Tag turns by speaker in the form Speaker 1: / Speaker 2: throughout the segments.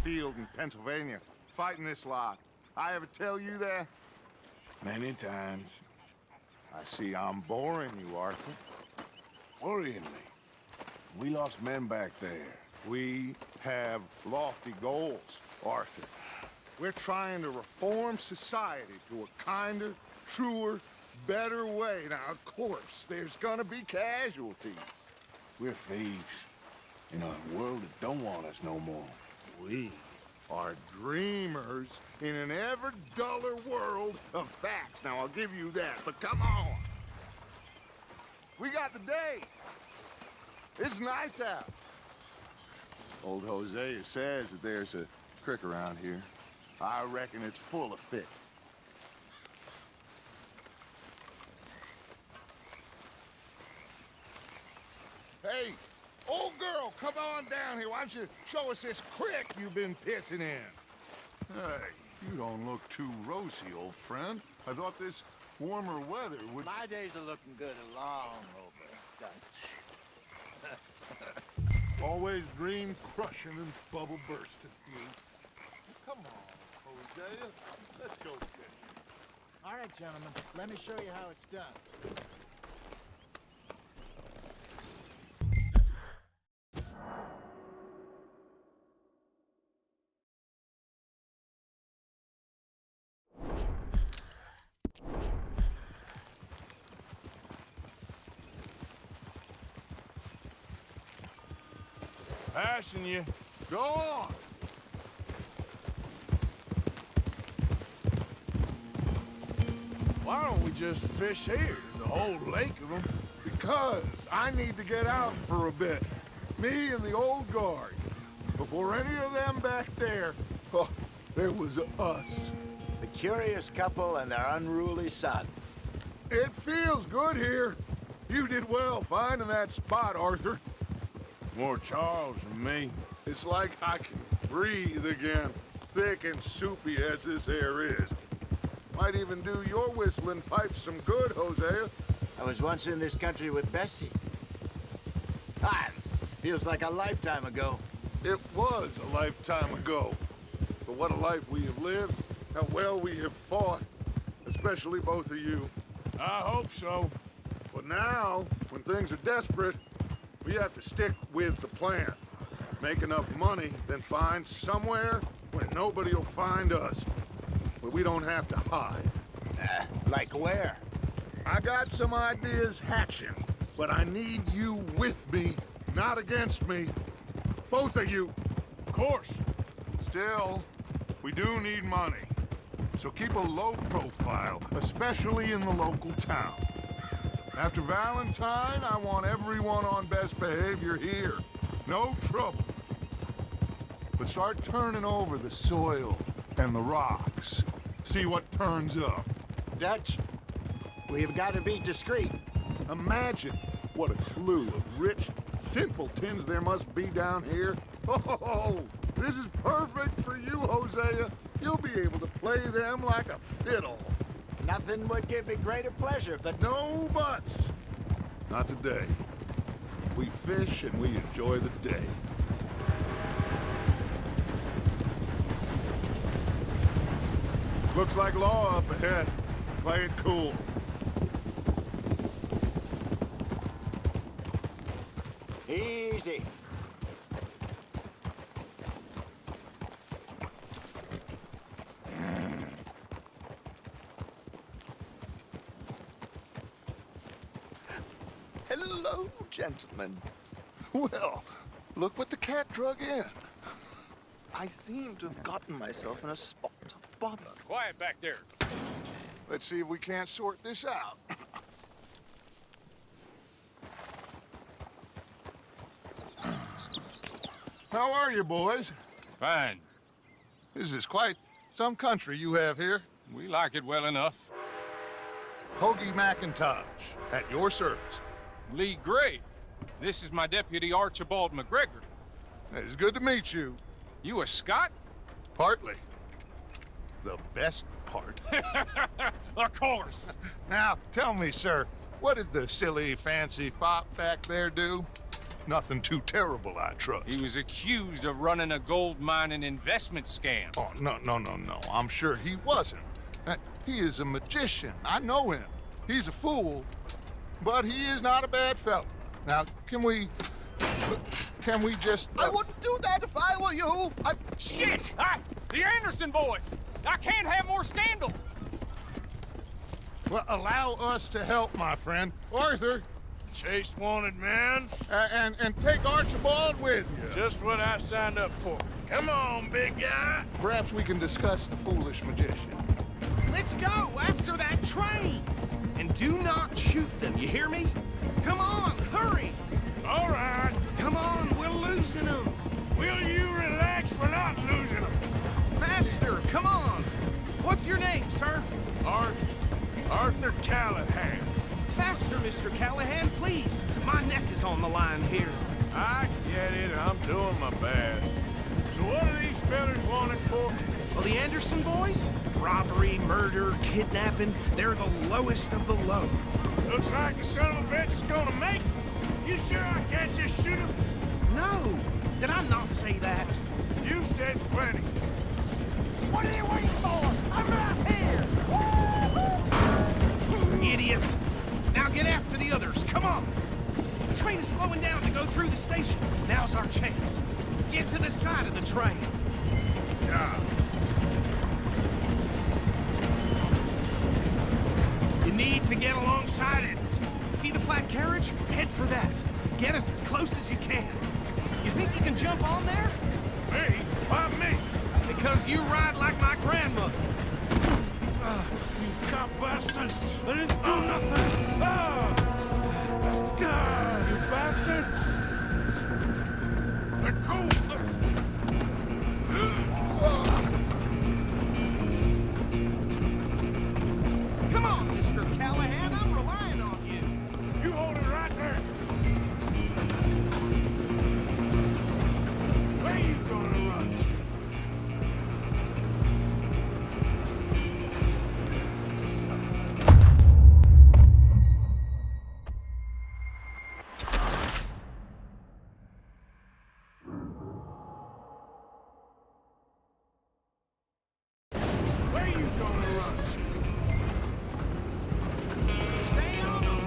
Speaker 1: field in Pennsylvania, fighting this lot. I ever tell you that?
Speaker 2: Many times.
Speaker 1: I see I'm boring you, Arthur.
Speaker 2: Worryingly. We lost men back there.
Speaker 1: We have lofty goals, Arthur. We're trying to reform society to a kinder, truer, better way. Now, of course, there's gonna be casualties.
Speaker 2: We're thieves. In a world that don't want us no more.
Speaker 1: We are dreamers in an ever duller world of facts. Now, I'll give you that, but come on. We got the day. It's nice out. Old Hosea says that there's a creek around here. I reckon it's full of fish. Hey, old girl, come on down here. Why don't you show us this creek you've been pissing in?
Speaker 3: Hey, you don't look too rosy, old friend. I thought this warmer weather would...
Speaker 4: My days are looking good along over, Dutch.
Speaker 3: Always dream crushing and bubble bursting. Come on, Hosea. Let's go fishing.
Speaker 4: All right, gentlemen, let me show you how it's done.
Speaker 2: Passing you.
Speaker 1: Go on.
Speaker 2: Why don't we just fish here? There's a whole lake of them.
Speaker 3: Because I need to get out for a bit. Me and the old guard. Before any of them back there, oh, there was us.
Speaker 4: The curious couple and their unruly son.
Speaker 3: It feels good here. You did well finding that spot, Arthur.
Speaker 2: More Charles than me.
Speaker 3: It's like I can breathe again, thick and soupy as this air is. Might even do your whistling pipes some good, Hosea.
Speaker 4: I was once in this country with Bessie. Ah, feels like a lifetime ago.
Speaker 3: It was a lifetime ago. But what a life we have lived, how well we have fought, especially both of you.
Speaker 2: I hope so.
Speaker 3: But now, when things are desperate, we have to stick with the plan. Make enough money, then find somewhere where nobody will find us. Where we don't have to hide.
Speaker 4: Like where?
Speaker 3: I got some ideas hatching, but I need you with me, not against me. Both of you.
Speaker 2: Of course.
Speaker 3: Still, we do need money. So keep a low profile, especially in the local town. After Valentine, I want everyone on best behavior here. No trouble. But start turning over the soil and the rocks. See what turns up.
Speaker 4: Dutch, we've got to be discreet.
Speaker 3: Imagine what a slew of rich simpletons there must be down here. Oh, this is perfect for you, Hosea. You'll be able to play them like a fiddle.
Speaker 4: Nothing would give me greater pleasure, but
Speaker 3: No buts. Not today. We fish and we enjoy the day. Looks like law up ahead. Play it cool.
Speaker 4: easy.
Speaker 3: Hello, gentlemen. Well, look what the cat drug in.
Speaker 5: I seem to have gotten myself in a spot of bother.
Speaker 2: Quiet back there.
Speaker 3: Let's see if we can't sort this out. How are you, boys?
Speaker 2: Fine.
Speaker 3: This is quite some country you have here.
Speaker 2: We like it well enough.
Speaker 3: Hoagie McIntosh, at your service.
Speaker 2: Lee Gray. This is my deputy Archibald McGregor.
Speaker 3: It's good to meet you.
Speaker 2: You a Scot?
Speaker 3: Partly. The best part.
Speaker 2: Of course.
Speaker 3: Now, tell me, sir, what did the silly, fancy fop back there do? Nothing too terrible, I trust.
Speaker 6: He was accused of running a gold mining investment scam.
Speaker 3: Oh, no. I'm sure he wasn't. He is a magician. I know him. He's a fool, but he is not a bad fellow. Now, can we just...
Speaker 5: I wouldn't do that if I were you.
Speaker 6: Shit! The Anderson boys! I can't have more scandal!
Speaker 3: Well, allow us to help, my friend. Arthur,
Speaker 2: Chase wanted man.
Speaker 3: and take Archibald with you.
Speaker 2: Just what I signed up for. Come on, big guy.
Speaker 3: Perhaps we can discuss the foolish magician.
Speaker 7: Let's go after that train! And do not shoot them, you hear me? Come on, hurry!
Speaker 2: All right.
Speaker 7: Come on, we're losing them!
Speaker 2: Will you relax? We're not losing them.
Speaker 7: Faster, come on! What's your name, sir?
Speaker 2: Arthur Callahan.
Speaker 7: Faster, Mr. Callahan, please! My neck is on the line here.
Speaker 2: I get it. I'm doing my best. So what are these fellas wanted for?
Speaker 7: Well, the Anderson boys? Robbery, murder, kidnapping, they're the lowest of the low.
Speaker 2: Looks like the son of a bitch is gonna make it. You sure I can't just shoot him?
Speaker 7: No! Did I not say that?
Speaker 2: You said plenty.
Speaker 7: What are you waiting for? I'm right here! Idiot! Now get after the others, come on! The train is slowing down to go through the station. Now's our chance. Get to the side of the train.
Speaker 2: Yeah.
Speaker 7: You need to get alongside it. See the flat carriage? Head for that. Get us as close as you can. You think you can jump on there?
Speaker 2: Me? Why me?
Speaker 7: Because you ride like my grandmother.
Speaker 2: You cop bastard! I didn't do nothing! You bastard! Let go!
Speaker 7: Come on, Mr. Callahan, I'm relying on you.
Speaker 2: You hold it right there! Where you gonna run to? Where you gonna run to?
Speaker 7: Stay on them.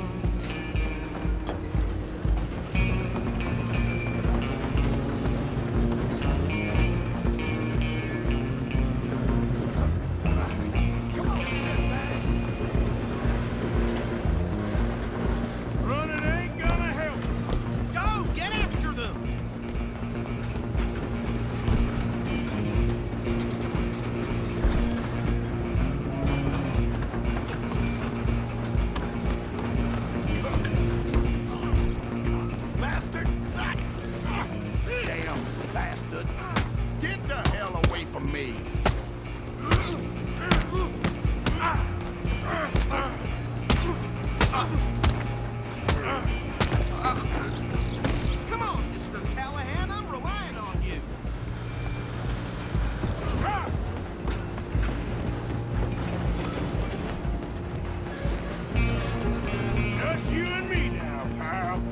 Speaker 2: Running ain't gonna help.
Speaker 7: Go, get after them.
Speaker 1: Bastard!
Speaker 4: Damn bastard. Get the hell away from me.
Speaker 7: Come on, Mr. Callahan, I'm relying on you.
Speaker 2: Stop! Just you and me now, pal.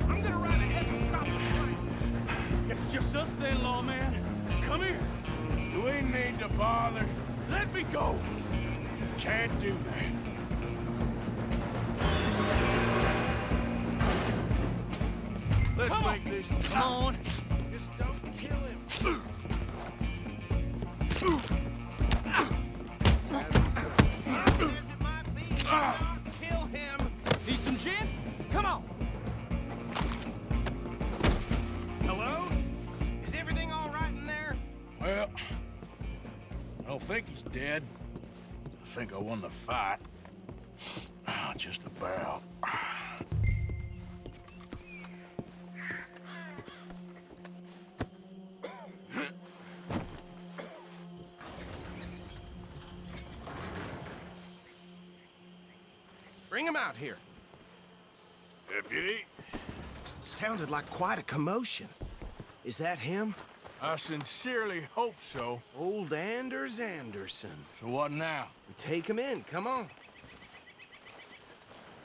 Speaker 7: I'm gonna ride ahead and stop the train.
Speaker 6: It's just us then, lawman. Come here.
Speaker 2: Do we need to bother?
Speaker 6: Let me go.
Speaker 2: Can't do that. Let's
Speaker 6: Come on.
Speaker 2: make this.
Speaker 6: Come on.
Speaker 7: Just don't kill him. As it might be, do not kill him. Need some gin? Come on. Hello? Is everything all right in there?
Speaker 2: Well, I don't think he's dead. I think I won the fight. Just about.
Speaker 7: Bring him out here.
Speaker 2: Deputy,
Speaker 7: Sounded like quite a commotion. Is that him?
Speaker 2: I sincerely hope so.
Speaker 7: Old Anders Anderson.
Speaker 2: So what now?
Speaker 7: Take him in, come on.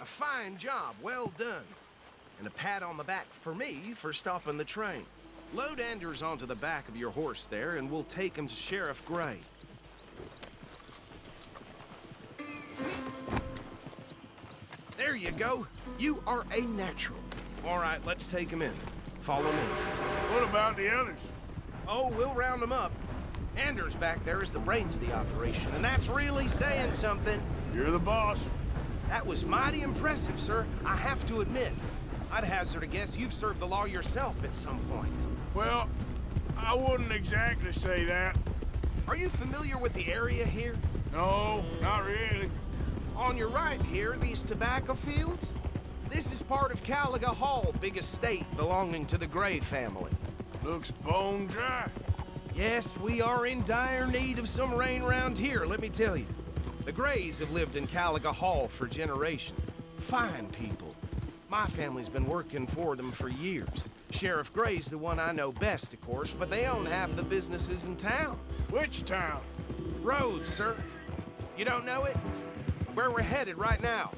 Speaker 7: A fine job, well done. And a pat on the back for me for stopping the train. Load Anders onto the back of your horse there, and we'll take him to Sheriff Gray. There you go. You are a natural. All right, let's take him in. Follow me.
Speaker 2: What about the others?
Speaker 7: Oh, we'll round them up. Anders back there is the brains of the operation, and that's really saying something.
Speaker 2: You're the boss.
Speaker 7: That was mighty impressive, sir. I have to admit. I'd hazard a guess you've served the law yourself at some point.
Speaker 2: Well, I wouldn't exactly say that.
Speaker 7: Are you familiar with the area here?
Speaker 2: No, not really.
Speaker 7: On your right here, these tobacco fields? This is part of Caliga Hall, big estate belonging to the Gray family.
Speaker 2: Looks bone dry.
Speaker 7: Yes, we are in dire need of some rain round here, let me tell you. The Grays have lived in Caliga Hall for generations. Fine people. My family's been working for them for years. Sheriff Gray's the one I know best, of course, but they own half the businesses in town.
Speaker 2: Which town?
Speaker 7: Rhodes, sir. You don't know it? Where we're headed right now.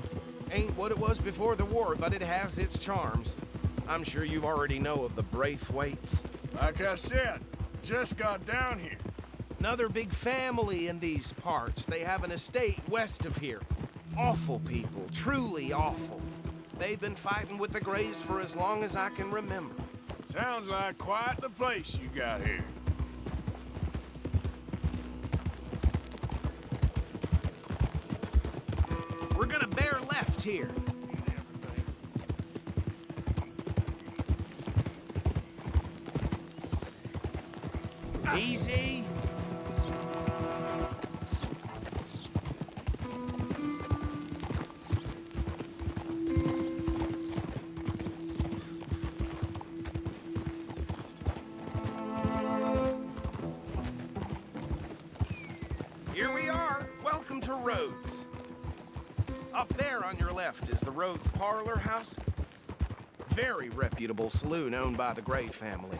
Speaker 7: Ain't what it was before the war, but it has its charms. I'm sure you already know of the Braithwaites.
Speaker 2: Like I said, just got down here.
Speaker 7: Another big family in these parts. They have an estate west of here. Awful people, truly awful. They've been fighting with the Grays for as long as I can remember.
Speaker 2: Sounds like quite the place you got here.
Speaker 7: We're gonna bear left here. Easy. Here we are. Welcome to Rhodes. Up there on your left is the Rhodes Parlor House. Very reputable saloon owned by the Gray family.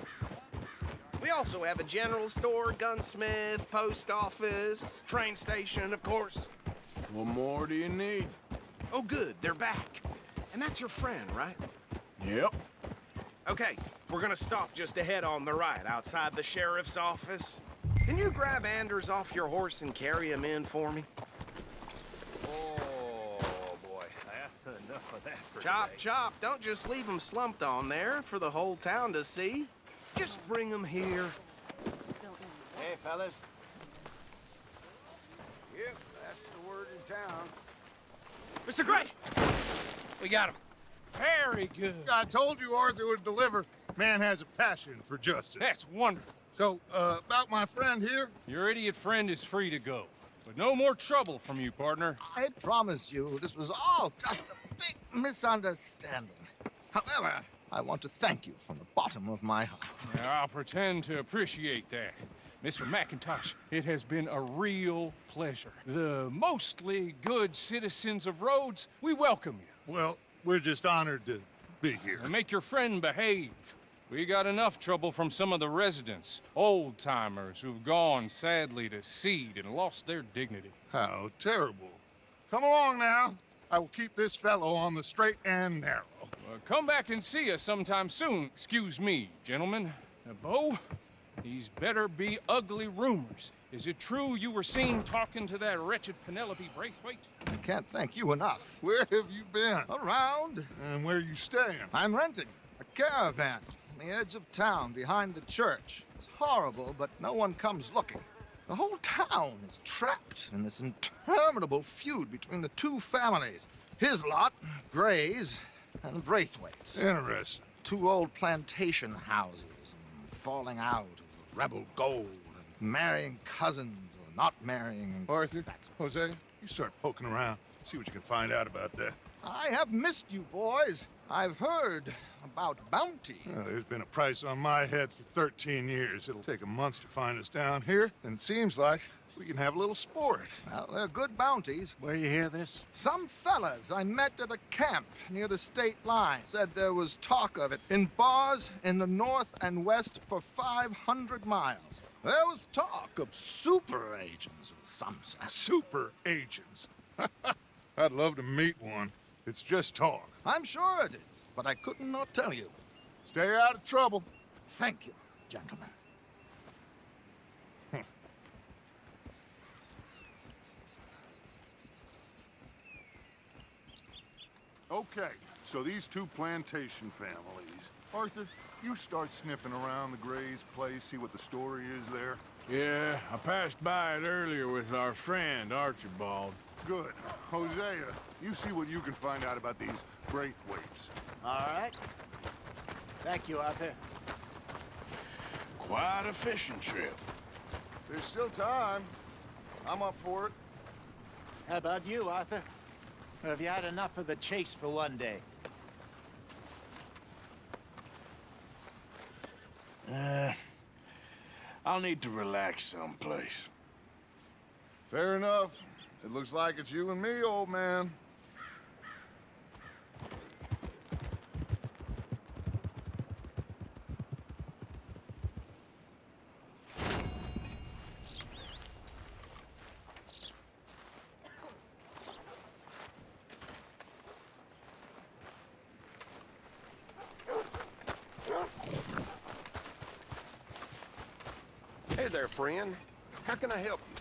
Speaker 7: We also have a general store, gunsmith, post office, train station, of course.
Speaker 2: What more do you need?
Speaker 7: Oh, good, they're back. And that's your friend, right?
Speaker 2: Yep.
Speaker 7: Okay, we're gonna stop just ahead on the right, outside the sheriff's office. Can you grab Anders off your horse and carry him in for me?
Speaker 5: Oh, boy. That's enough of that for
Speaker 7: Chop,
Speaker 5: today.
Speaker 7: chop. Don't just leave him slumped on there for the whole town to see. Just bring him here.
Speaker 4: Hey, fellas. Yep, that's the word in town.
Speaker 7: Mr. Gray!
Speaker 6: We got him. Very good.
Speaker 3: I told you Arthur would deliver. Man has a passion for justice.
Speaker 6: That's wonderful.
Speaker 3: So, about my friend here?
Speaker 6: Your idiot friend is free to go. But no more trouble from you, partner.
Speaker 1: I promise you, this was all just a big misunderstanding. However, I want to thank you from the bottom of my heart.
Speaker 6: I'll pretend to appreciate that. Mr. McIntosh, it has been a real pleasure. The mostly good citizens of Rhodes, we welcome you.
Speaker 3: Well, we're just honored to be here.
Speaker 6: And make your friend behave. We got enough trouble from some of the residents, old-timers who've gone, sadly, to seed and lost their dignity.
Speaker 3: How terrible. Come along now. I will keep this fellow on the straight and narrow.
Speaker 6: Come back and see us sometime soon. Excuse me, gentlemen. Bo, these better be ugly rumors. Is it true you were seen talking to that wretched Penelope Braithwaite?
Speaker 1: I can't thank you enough.
Speaker 3: Where have you been?
Speaker 1: Around,
Speaker 3: And where you staying?
Speaker 1: I'm renting a caravan on the edge of town behind the church. It's horrible, but no one comes looking. The whole town is trapped in this interminable feud between the two families. His lot, Gray's, and Braithwaite's.
Speaker 3: Interesting.
Speaker 1: Two old plantation houses, and falling out of rebel gold, and marrying cousins or not marrying.
Speaker 3: Arthur, Jose, you start poking around. See what you can find out about that.
Speaker 1: I have missed you, boys. I've heard about bounty.
Speaker 3: Well, there's been a price on my head for 13 years. It'll take a month to find us down here, and it seems like we can have a little sport.
Speaker 1: Well, they're good bounties.
Speaker 2: Where you hear this?
Speaker 1: Some fellas I met at a camp near the state line said there was talk of it in bars in the north and west for 500 miles. There was talk of super agents, some said.
Speaker 3: Super agents. I'd love to meet one. It's just talk.
Speaker 2: I'm sure it is, but I could not tell you.
Speaker 3: Stay out of trouble.
Speaker 2: Thank you, gentlemen.
Speaker 3: Okay, so these two plantation families. Arthur, you start sniffing around the Gray's place, see what the story is there.
Speaker 2: Yeah, I passed by it earlier with our friend, Archibald.
Speaker 3: Good. Hosea, you see what you can find out about these Braithwaites.
Speaker 4: All right. Thank you, Arthur.
Speaker 2: Quite a fishing trip.
Speaker 3: There's still time. I'm up for it.
Speaker 4: How about you, Arthur? Or have you had enough of the chase for one day?
Speaker 2: I'll need to relax someplace.
Speaker 3: Fair enough. It looks like it's you and me, old man.
Speaker 7: Hey there, friend. How can I help you?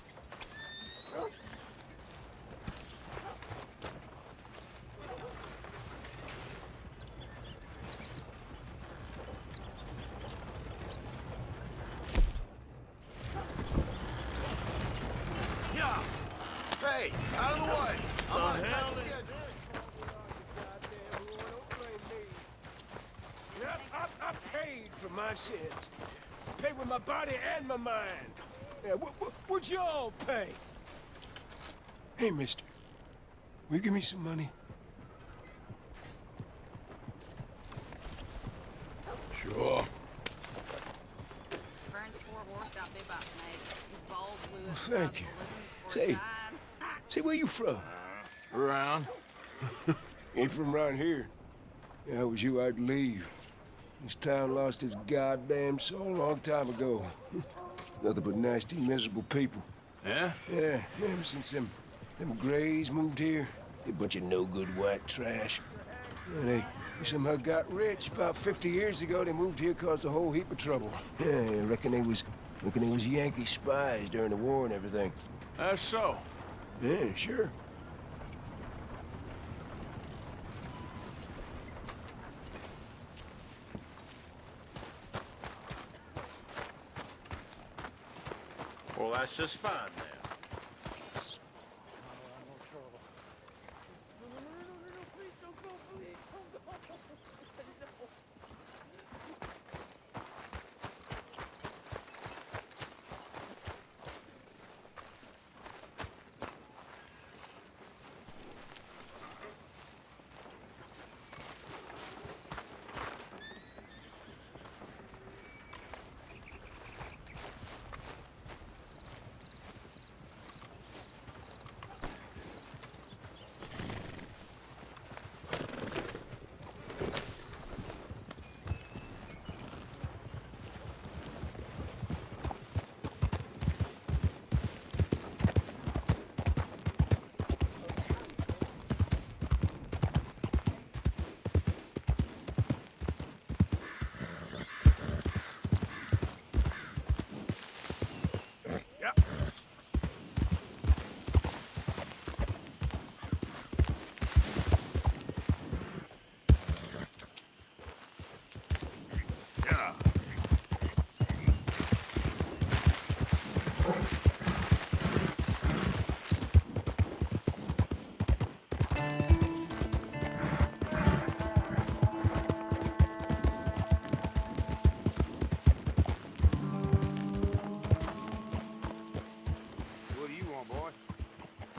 Speaker 2: Yeah! Hey, out of the way! I'm on a tight schedule.
Speaker 8: Yep, I paid for my sins. Paid with my body and my mind. Yeah, what'd y'all pay? Hey, mister. Will you give me some money?
Speaker 2: Sure.
Speaker 9: Vern's poor horse got bit by a snake. His balls blew
Speaker 8: Well,
Speaker 9: up
Speaker 8: thank you.
Speaker 9: balloons before he
Speaker 8: Say,
Speaker 9: died.
Speaker 8: say, where you from?
Speaker 2: Around.
Speaker 8: Ain't from around here. Yeah, I was you, I'd leave. This town lost its goddamn soul a long time ago. Nothing but nasty, miserable people.
Speaker 2: Yeah?
Speaker 8: Yeah, ever since them Grays moved here, a bunch of no-good white trash. Yeah, they somehow got rich. About 50 years ago, they moved here, caused a whole heap of trouble. Yeah, I reckon they was Yankee spies during the war and everything.
Speaker 2: That's so.
Speaker 8: Yeah, sure.
Speaker 4: Well, that's just fine then.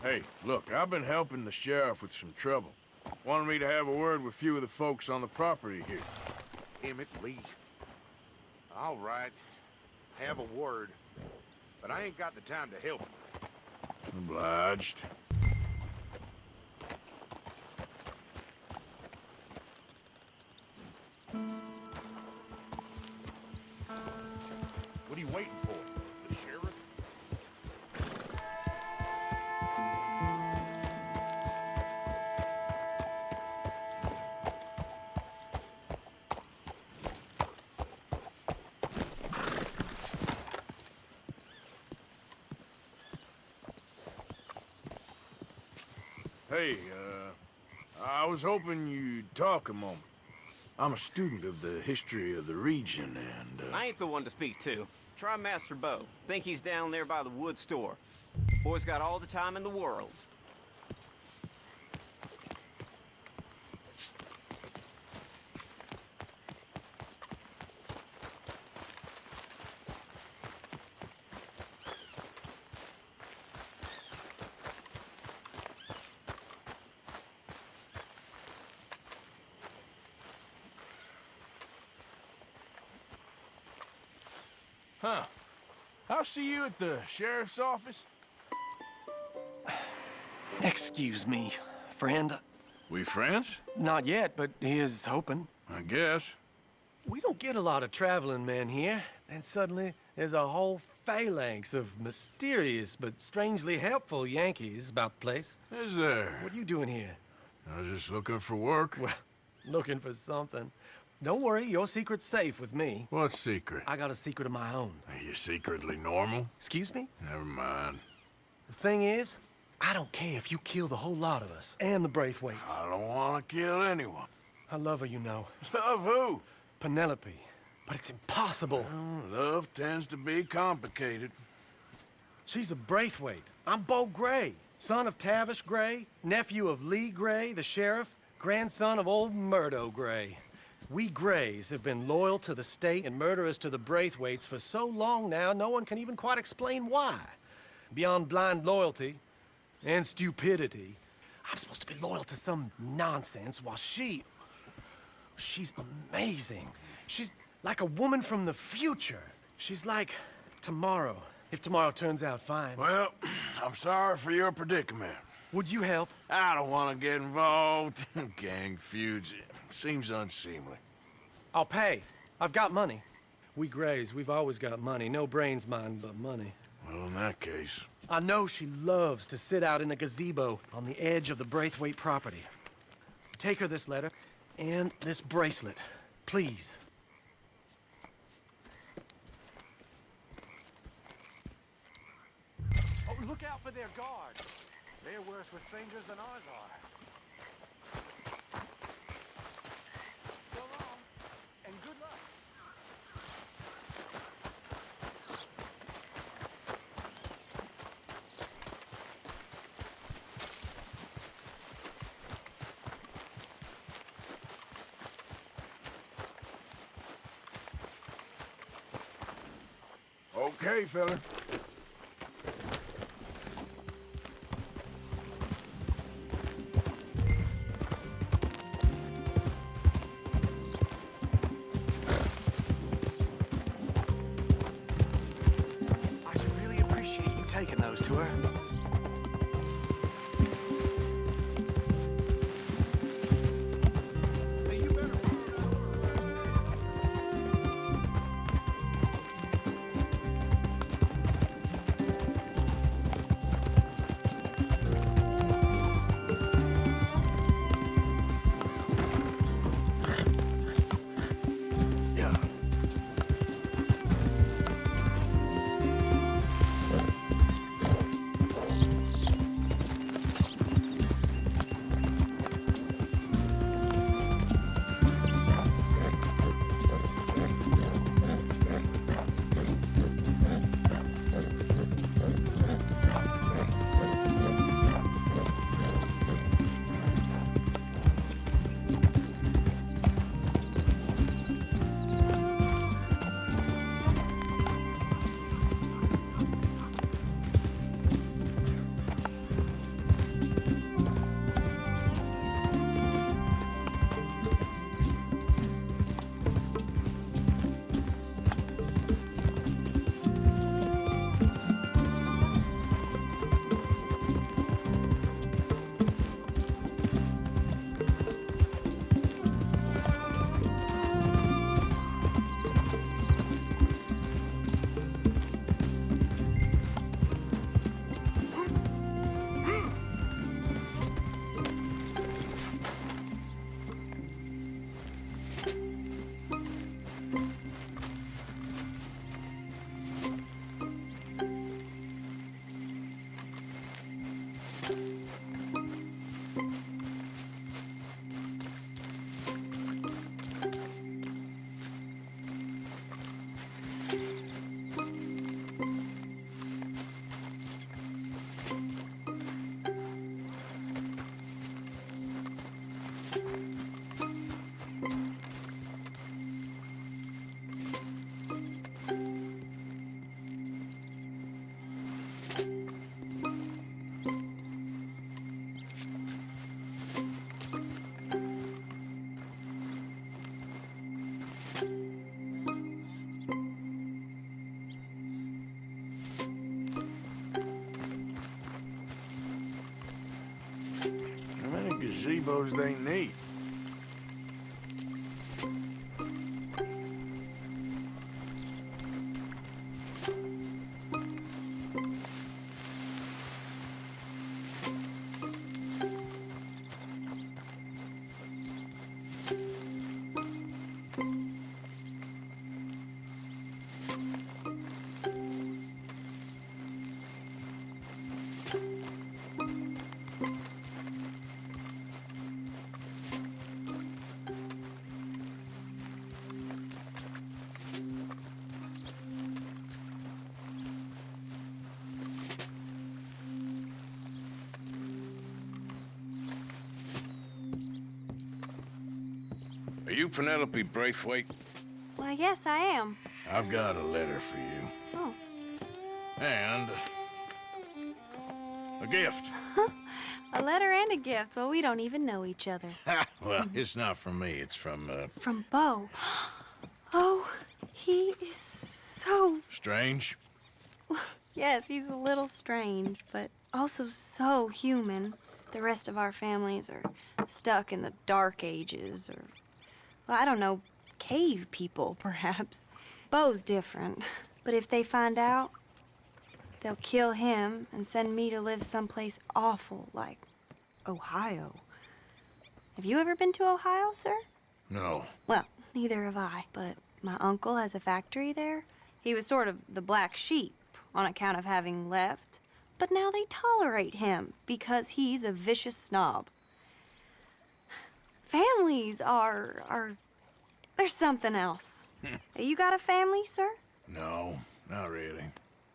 Speaker 2: Hey, look, I've been helping the sheriff with some trouble. Wanted me to have a word with a few of the folks on the property here.
Speaker 1: Emmett Lee. All right. Have a word. But I ain't got the time to help you.
Speaker 2: Obliged.
Speaker 1: What are you waiting for? The sheriff?
Speaker 2: Hey, I was hoping you'd talk a moment. I'm a student of the history of the region, and,
Speaker 10: I ain't the one to speak to. Try Master Bo. Think he's down there by the wood store. Boy's got all the time in the world.
Speaker 2: Huh. I'll see you at the sheriff's office.
Speaker 11: Excuse me, friend.
Speaker 2: We friends?
Speaker 11: Not yet, but he is hoping.
Speaker 2: I guess.
Speaker 11: We don't get a lot of traveling men here. Then suddenly, there's a whole phalanx of mysterious but strangely helpful Yankees about the place.
Speaker 2: Is there?
Speaker 11: What are you doing here?
Speaker 2: I was just looking for work.
Speaker 11: Well, looking for something. Don't worry, your secret's safe with me.
Speaker 2: What secret?
Speaker 11: I got a secret of my own.
Speaker 2: Are you secretly normal?
Speaker 11: Excuse me?
Speaker 2: Never mind.
Speaker 11: The thing is, I don't care if you kill the whole lot of us and the Braithwaites.
Speaker 2: I don't want to kill anyone.
Speaker 11: I love her, you know.
Speaker 2: Love who?
Speaker 11: Penelope. But it's impossible.
Speaker 2: Well, love tends to be complicated.
Speaker 11: She's a Braithwaite. I'm Bo Gray, son of Tavish Gray, nephew of Lee Gray, the sheriff, grandson of old Murdo Gray. We Grays have been loyal to the state and murderous to the Braithwaites for so long now, no one can even quite explain why. Beyond blind loyalty and stupidity, I'm supposed to be loyal to some nonsense while she's amazing. She's like a woman from the future. She's like tomorrow, if tomorrow turns out fine.
Speaker 2: Well, I'm sorry for your predicament.
Speaker 11: Would you help?
Speaker 2: I don't want to get involved. Gang feuds. Seems unseemly.
Speaker 11: I'll pay. I've got money. We Grays, we've always got money. No brains, mind, but money.
Speaker 2: Well, in that case...
Speaker 11: I know she loves to sit out in the gazebo on the edge of the Braithwaite property. Take her this letter and this bracelet, please. Oh, look out for their guards. They're worse with strangers than ours are. So long, and good luck.
Speaker 2: Okay, fella.
Speaker 11: I should really appreciate you taking those to her.
Speaker 3: gazebos they need.
Speaker 2: Are you Penelope Braithwaite?
Speaker 9: Why, yes, I am.
Speaker 2: I've got a letter for you.
Speaker 9: Oh.
Speaker 2: And a gift.
Speaker 9: A letter and a gift. Well, we don't even know each other.
Speaker 2: Well, it's not from me. It's from,
Speaker 9: From Beau. Oh, he is so...
Speaker 2: Strange?
Speaker 9: Yes, he's a little strange, but also so human. The rest of our families are stuck in the Dark Ages, or, well, I don't know, cave people, perhaps. Beau's different, but if they find out, they'll kill him and send me to live someplace awful like Ohio. Have you ever been to Ohio, sir?
Speaker 2: No.
Speaker 9: Well, neither have I, but my uncle has a factory there. He was sort of the black sheep on account of having left, but now they tolerate him because he's a vicious snob. Families are there's something else. You got a family, sir?
Speaker 2: No, not really.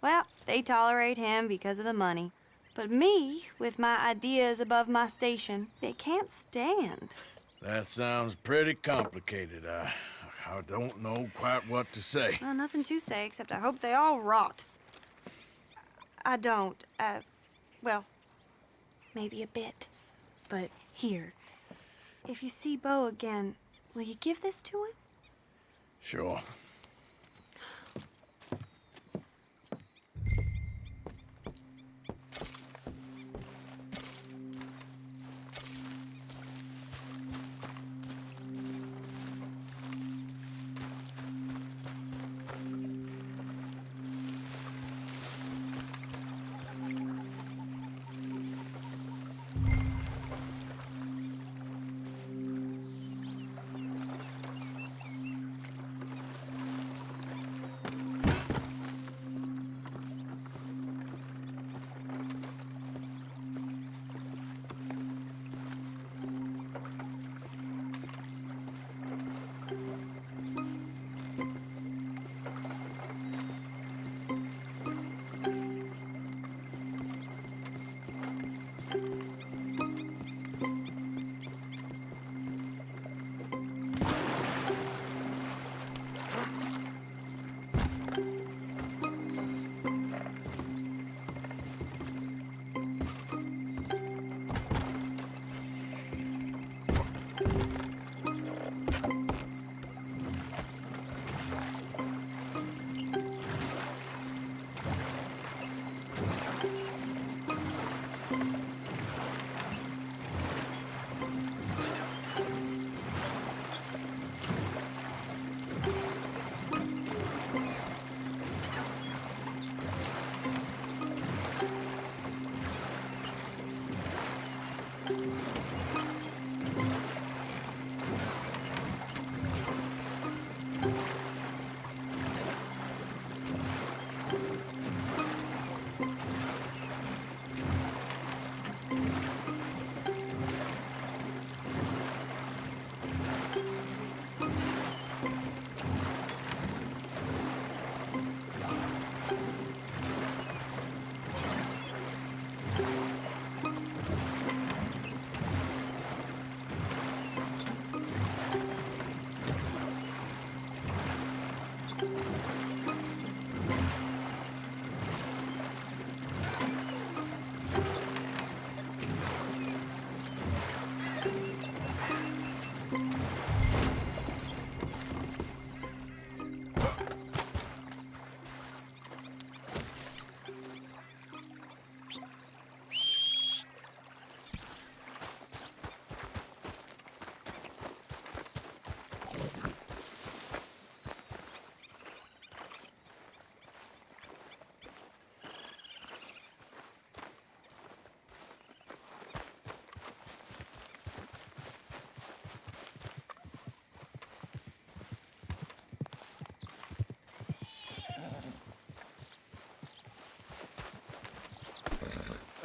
Speaker 9: Well, they tolerate him because of the money. But me, with my ideas above my station, they can't stand.
Speaker 2: That sounds pretty complicated. I don't know quite what to say.
Speaker 9: Well, nothing to say, except I hope they all rot. I don't, well, maybe a bit. But here, if you see Beau again, will you give this to him?
Speaker 2: Sure.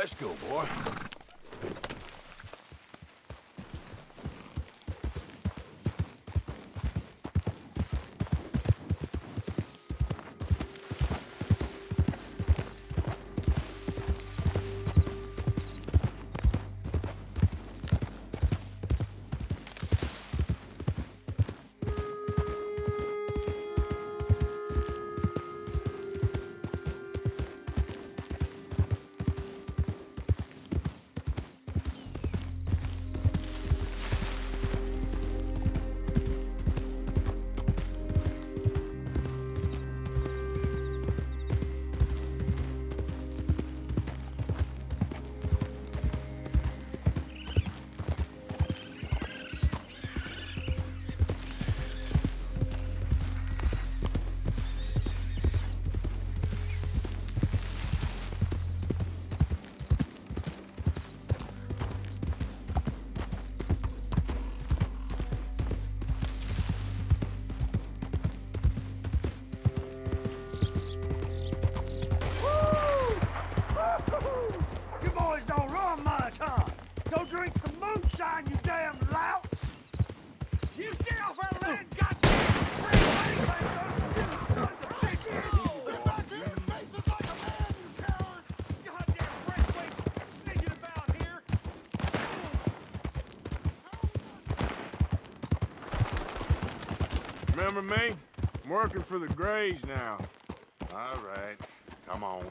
Speaker 2: Let's go, boy.
Speaker 12: Drink some moonshine, you damn louts! You stay off our land,
Speaker 2: Remember me? I'm working for the Grays now.
Speaker 3: All right, come on.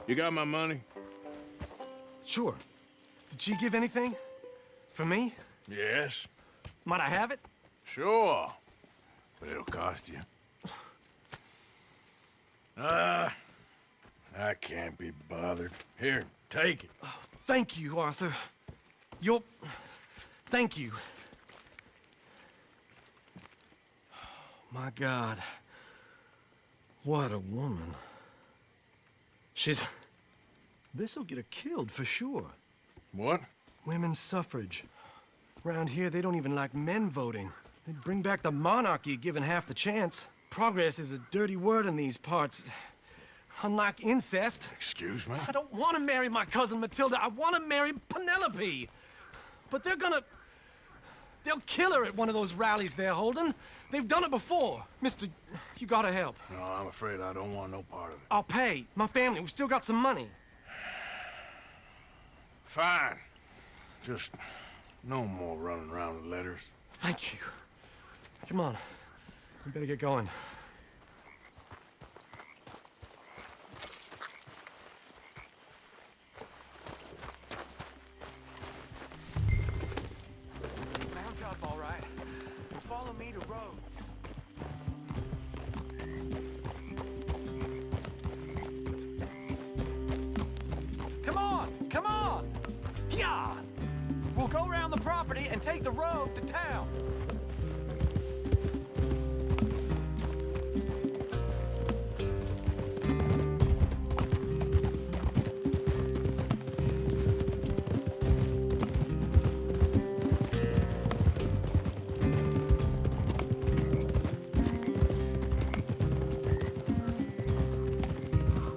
Speaker 2: You got my money?
Speaker 11: Sure. Did she give anything? For me?
Speaker 2: Yes.
Speaker 11: Might I have it?
Speaker 2: Sure. But it'll cost you. I can't be bothered. Here, take it.
Speaker 11: Oh, thank you, Arthur. Thank you. My God. What a woman. This'll get her killed for sure.
Speaker 2: What?
Speaker 11: Women's suffrage. Around here, they don't even like men voting. They'd bring back the monarchy given half the chance. Progress is a dirty word in these parts. Unlike incest.
Speaker 2: Excuse me?
Speaker 11: I don't want to marry my cousin Matilda. I want to marry Penelope. But they'll kill her at one of those rallies they're holding. They've done it before. Mister, you gotta help.
Speaker 2: No, I'm afraid I don't want no part of it.
Speaker 11: I'll pay. My family, we've still got some money.
Speaker 2: Fine. Just no more running around with letters.
Speaker 11: Thank you. Come on. We better get going.
Speaker 12: Mount up, all right. And follow me to Rhodes. Come on! Yeah! We'll go around the property and take the road to town.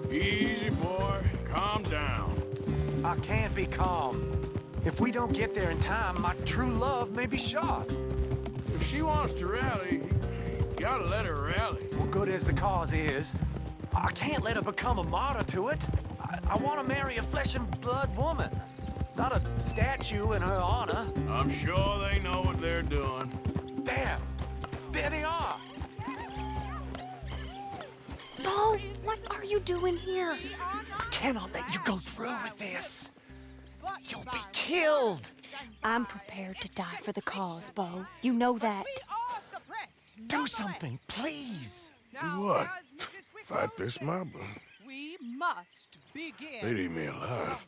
Speaker 2: Easy, boy. Calm down.
Speaker 12: I can't be calm. If we don't get there in time, my true love may be shot.
Speaker 2: If she wants to rally, you gotta let her rally.
Speaker 12: Well, good as the cause is, I can't let her become a martyr to it. I want to marry a flesh and blood woman. Not a statue in her honor.
Speaker 2: I'm sure they know what they're doing.
Speaker 12: There! There they are!
Speaker 9: Bo, what are you doing here?
Speaker 12: I cannot let you go through with this. You'll be killed.
Speaker 9: I'm prepared to die for the cause, Bo. You know that.
Speaker 12: Do something, please.
Speaker 3: Do what? Fight this mob?
Speaker 13: We must begin.
Speaker 3: They'd eat me alive.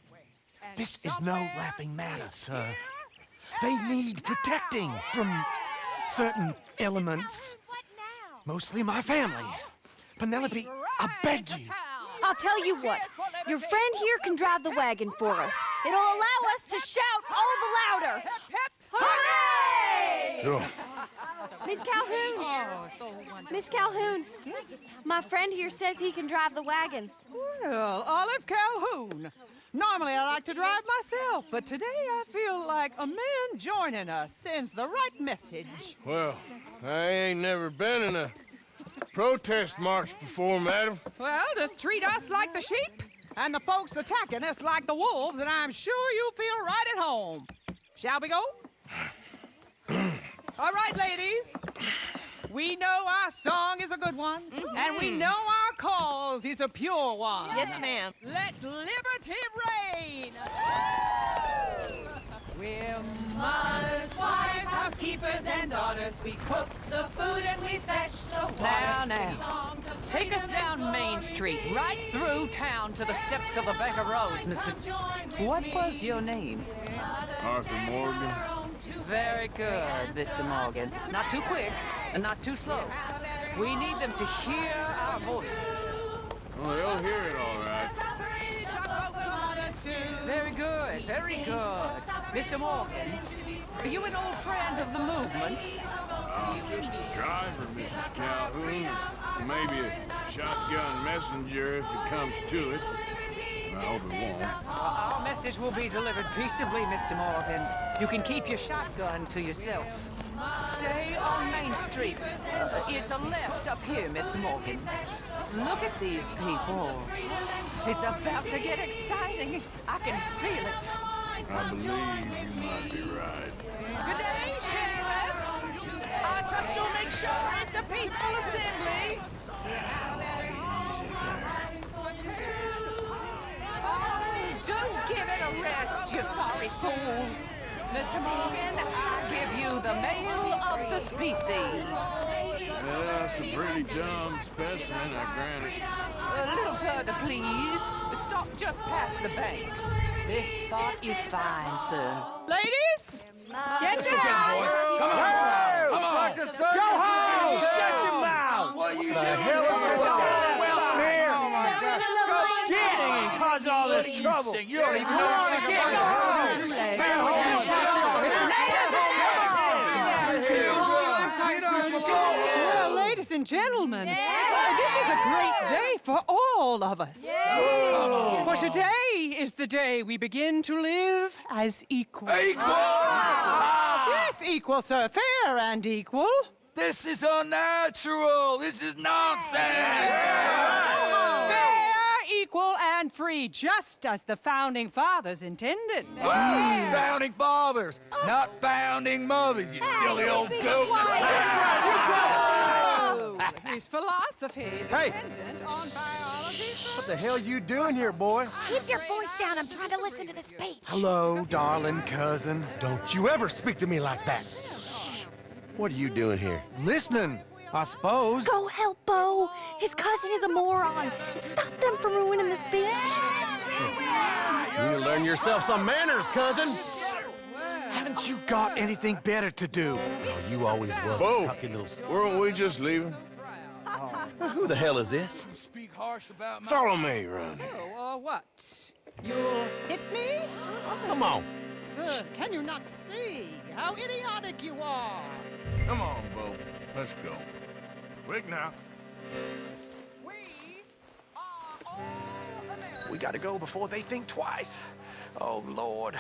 Speaker 12: This is no laughing matter, sir. They need protecting from certain elements. Mostly my family. Penelope, I beg you.
Speaker 9: I'll tell you what. Your friend here can drive the wagon for us. It'll allow us to shout all the louder. Hooray!
Speaker 3: Sure.
Speaker 9: Miss Calhoun! Miss Calhoun! My friend here says he can drive the wagon.
Speaker 13: Well, Olive Calhoun. Normally I like to drive myself, but today I feel like a man joining us sends the right message.
Speaker 2: Well, I ain't never been in a protest march before, madam.
Speaker 13: Well, just treat us like the sheep, and the folks attacking us like the wolves, and I'm sure you feel right at home. Shall we go? All right, ladies. We know our song is a good one, and we know our cause is a pure one.
Speaker 14: Yes, ma'am.
Speaker 13: Let liberty reign! We're mothers, wives, housekeepers, and daughters. We cook the food and we fetch the water.
Speaker 14: Now. Take us down Main Street, right through town to the steps of the Baker Roads, Mr. What was your name?
Speaker 2: Arthur Morgan.
Speaker 14: Very good, Mr. Morgan. Not too quick and not too slow. We need them to hear our voice.
Speaker 2: Well, they'll hear it all right.
Speaker 14: Very good, very good. Mr. Morgan, are you an old friend of the movement?
Speaker 2: I'm just a driver, Mrs. Calhoun. Maybe a shotgun messenger if it comes to it. I hope it won't.
Speaker 14: Our message will be delivered peaceably, Mr. Morgan. You can keep your shotgun to yourself. Stay on Main Street. It's a left up here, Mr. Morgan. Look at these people. It's about to get exciting. I can feel it.
Speaker 2: I believe you might be right.
Speaker 14: Good day, Sheriff. I trust you'll make sure it's a peaceful assembly. Do give it a rest, you sorry fool. Mr. Morgan, I give you the male of the species.
Speaker 2: Yeah, that's a pretty dumb specimen, I grant it.
Speaker 14: A little further, please. Stop just past the bank. This spot is fine, sir.
Speaker 13: Ladies, get down!
Speaker 11: Come on! Come on! Go home! Shut your mouth!
Speaker 4: What are you
Speaker 11: The hell is going on? Well, here!
Speaker 4: Oh my God!
Speaker 11: Shitting and causing all this trouble! You don't even know what you're getting! Go
Speaker 13: Well, ladies and gentlemen, this is a great day for all of us. For today is the day we begin to live as equals. Yes, equal, sir. Fair and equal.
Speaker 12: This is unnatural. This is nonsense.
Speaker 13: Fair, equal, and free, just as the Founding Fathers intended.
Speaker 12: Founding fathers, not founding mothers, you silly old goat.
Speaker 13: His philosophy dependent on biology.
Speaker 11: What the hell you doing here, boy?
Speaker 9: Keep your voice down. I'm trying to listen to the speech.
Speaker 11: Hello, darling cousin. Don't you ever speak to me like that. What are you doing here? Listening, I suppose.
Speaker 9: Go help Bo. His cousin is a moron. And stop them from ruining the speech.
Speaker 11: You need to learn yourself some manners, cousin. Haven't you got anything better to do? Oh, you always was
Speaker 2: Bo,
Speaker 11: a cocky little...
Speaker 2: weren't we just leaving?
Speaker 11: Who the hell is this?
Speaker 12: Speak harsh about my...
Speaker 2: Follow me around here.
Speaker 13: Oh, what? You'll hit me?
Speaker 11: Come on.
Speaker 13: Sir, can you not see how idiotic you are?
Speaker 3: Come on, Bo. Let's go. Quick now.
Speaker 13: We are all Americans.
Speaker 12: We gotta go before they think twice. Oh, Lord.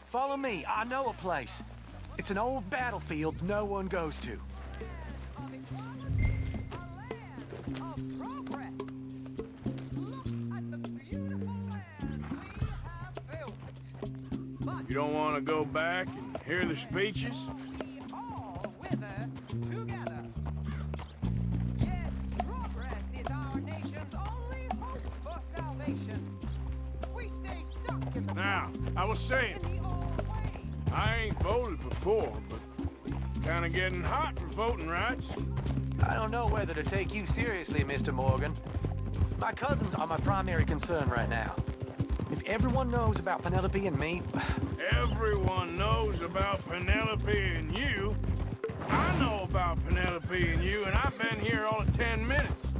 Speaker 12: Follow me. I know a place. It's an old battlefield no one goes to.
Speaker 2: You don't want to go back and hear the speeches?
Speaker 14: All wither together. Yes, progress is our nation's only hope for salvation. We stay stuck in the
Speaker 2: Now, I was saying,
Speaker 14: in the old way.
Speaker 2: I ain't voted before, but kind of getting hot for voting rights.
Speaker 12: I don't know whether to take you seriously, Mr. Morgan. My cousins are my primary concern right now. If everyone knows about Penelope and me...
Speaker 2: Everyone knows about Penelope and you. I know about Penelope and you, and I've been here all of 10 minutes.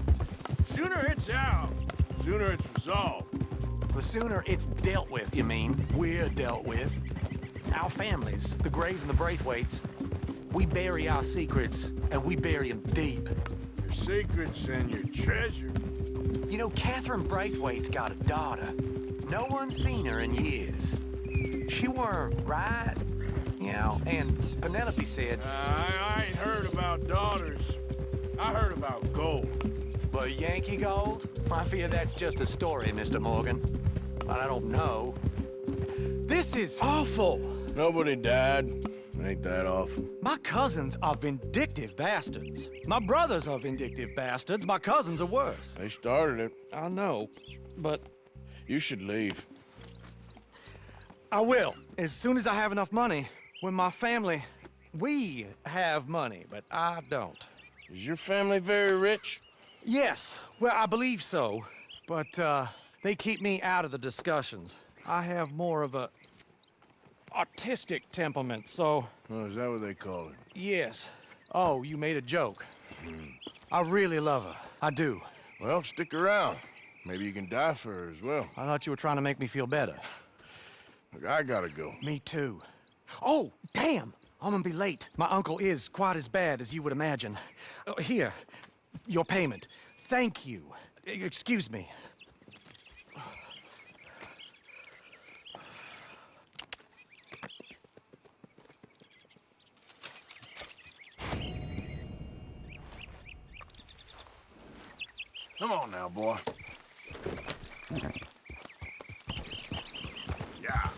Speaker 2: Sooner it's out, sooner it's resolved.
Speaker 12: The sooner it's dealt with, you mean? We're dealt with. Our families, the Grays and the Braithwaites, we bury our secrets, and we bury them deep.
Speaker 2: Your secrets and your treasure.
Speaker 12: You know, Catherine Braithwaite's got a daughter. No one's seen her in years. She weren't right, you know, and Penelope said...
Speaker 2: I ain't heard about daughters. I heard about gold.
Speaker 12: But Yankee gold? I fear that's just a story, Mr. Morgan. But I don't know. This is awful.
Speaker 2: Nobody died. Ain't that awful?
Speaker 11: My cousins are vindictive bastards. My brothers are vindictive bastards. My cousins are worse.
Speaker 2: They started it.
Speaker 11: I know, but
Speaker 2: You should leave.
Speaker 11: I will, as soon as I have enough money. When my family, we have money, but I don't.
Speaker 2: Is your family very rich?
Speaker 11: Yes, well, I believe so, but they keep me out of the discussions. I have more of a artistic temperament, so...
Speaker 2: Oh, is that what they call it?
Speaker 11: Yes. Oh, you made a joke. I really love her. I do.
Speaker 2: Well, stick around. Maybe you can die for her as well.
Speaker 11: I thought you were trying to make me feel better.
Speaker 2: Look, I gotta go.
Speaker 11: Me too. Oh, damn! I'm gonna be late. My uncle is quite as bad as you would imagine. Here, your payment. Thank you. Excuse me.
Speaker 2: Come on now, boy. Yeah.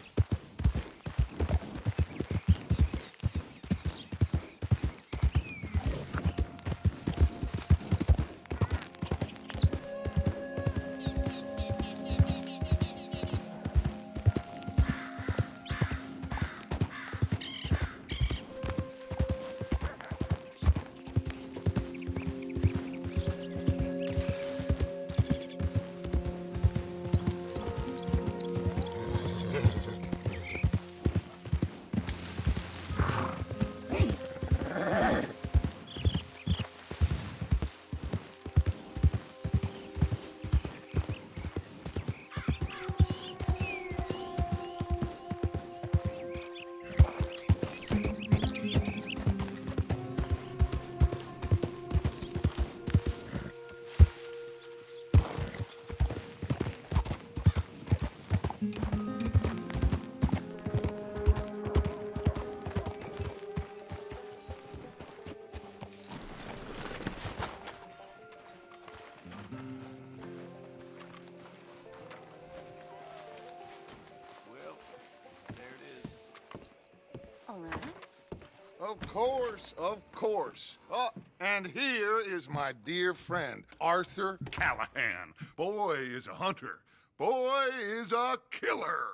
Speaker 3: Of course. Oh, and here is my dear friend, Arthur Callahan. Boy is a hunter. Boy is a killer.